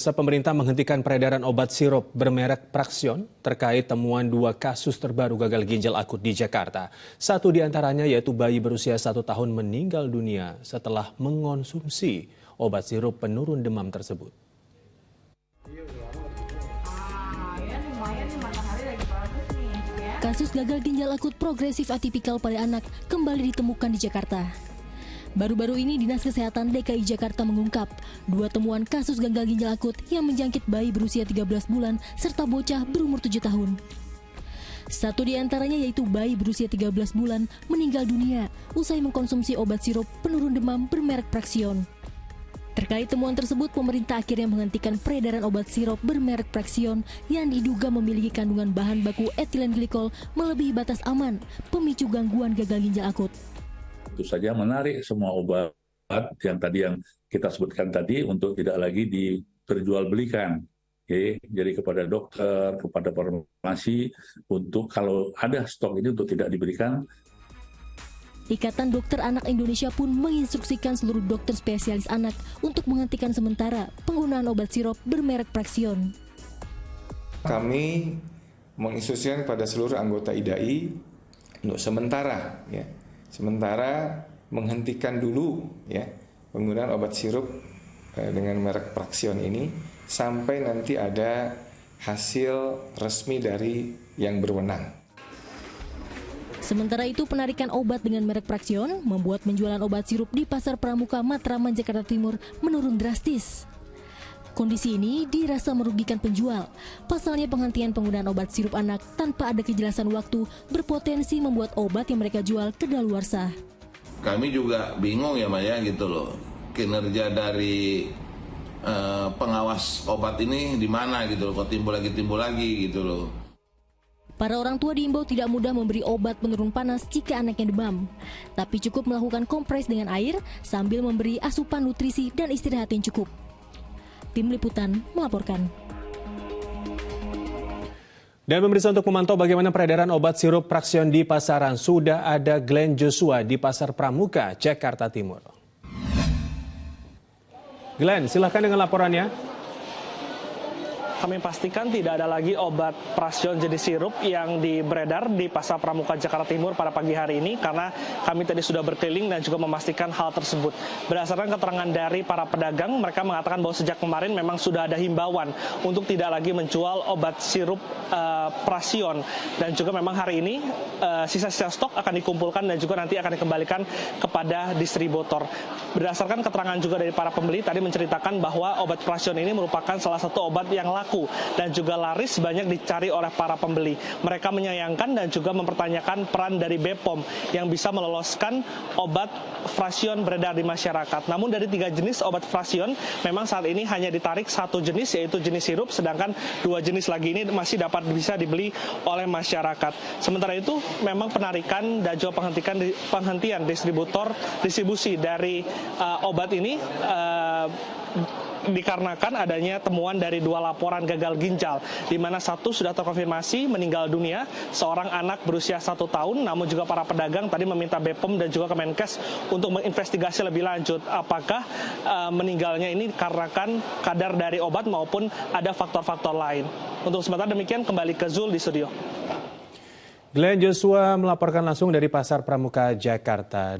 Pemerintah menghentikan peredaran obat sirup bermerek Praxion terkait temuan 2 kasus terbaru gagal ginjal akut di Jakarta. Satu di antaranya yaitu bayi berusia 1 tahun meninggal dunia setelah mengonsumsi obat sirup penurun demam tersebut. Kasus gagal ginjal akut progresif atipikal pada anak kembali ditemukan di Jakarta. Baru-baru ini Dinas Kesehatan DKI Jakarta mengungkap 2 temuan kasus gagal ginjal akut yang menjangkit bayi berusia 13 bulan serta bocah berumur 7 tahun. Satu di antaranya yaitu bayi berusia 13 bulan meninggal dunia usai mengkonsumsi obat sirup penurun demam bermerek Praxion. Terkait temuan tersebut, pemerintah akhirnya menghentikan peredaran obat sirup bermerek Praxion yang diduga memiliki kandungan bahan baku etilen glikol melebihi batas aman, pemicu gangguan gagal ginjal akut. Tentu saja menarik semua obat yang kita sebutkan tadi untuk tidak lagi diperjualbelikan. Jadi kepada dokter, kepada farmasi untuk kalau ada stok ini untuk tidak diberikan. Ikatan Dokter Anak Indonesia pun menginstruksikan seluruh dokter spesialis anak untuk menghentikan sementara penggunaan obat sirup bermerek Praxion. Kami menginstruksikan kepada seluruh anggota IDAI untuk sementara menghentikan dulu penggunaan obat sirup dengan merek Praxion ini sampai nanti ada hasil resmi dari yang berwenang. Sementara itu, penarikan obat dengan merek Praxion membuat penjualan obat sirup di Pasar Pramuka Matraman, Jakarta Timur menurun drastis. Kondisi ini dirasa merugikan penjual. Pasalnya penghentian penggunaan obat sirup anak tanpa ada kejelasan waktu berpotensi membuat obat yang mereka jual kedaluarsa. Kami juga bingung ya Maya gitu loh. Kinerja dari pengawas obat ini di mana gitu loh. Kok timbul lagi gitu loh. Para orang tua diimbau tidak mudah memberi obat penurun panas jika anaknya demam. Tapi cukup melakukan kompres dengan air sambil memberi asupan nutrisi dan istirahat yang cukup. Tim Liputan melaporkan. Dan pemirsa, untuk memantau bagaimana peredaran obat sirup Praxion di pasaran, sudah ada Glenn Joshua di Pasar Pramuka, Jakarta Timur. Glenn, silakan dengan laporannya. Kami pastikan tidak ada lagi obat Praxion jenis sirup yang beredar di Pasar Pramuka Jakarta Timur pada pagi hari ini karena kami tadi sudah berkeliling dan juga memastikan hal tersebut. Berdasarkan keterangan dari para pedagang, mereka mengatakan bahwa sejak kemarin memang sudah ada himbauan untuk tidak lagi menjual obat sirup Praxion, dan juga memang hari ini sisa-sisa stok akan dikumpulkan dan juga nanti akan dikembalikan kepada distributor. Berdasarkan keterangan juga dari para pembeli tadi menceritakan bahwa obat Praxion ini merupakan salah satu obat yang laku dan juga laris banyak dicari oleh para pembeli. Mereka menyayangkan dan juga mempertanyakan peran dari BPOM yang bisa meloloskan obat Praxion beredar di masyarakat. Namun dari 3 jenis obat Praxion memang saat ini hanya ditarik 1 jenis, yaitu jenis sirup, sedangkan 2 jenis lagi ini masih bisa dibeli oleh masyarakat. Sementara itu memang penarikan dan juga penghentian distribusi dari obat ini dikarenakan adanya temuan dari 2 laporan gagal ginjal, di mana 1 sudah terkonfirmasi meninggal dunia, seorang anak berusia 1 tahun, namun juga para pedagang tadi meminta BPOM dan juga Kemenkes untuk menginvestigasi lebih lanjut apakah meninggalnya ini dikarenakan kadar dari obat maupun ada faktor-faktor lain. Untuk sementara demikian, kembali ke Zul di studio. Glenn Joshua melaporkan langsung dari Pasar Pramuka, Jakarta.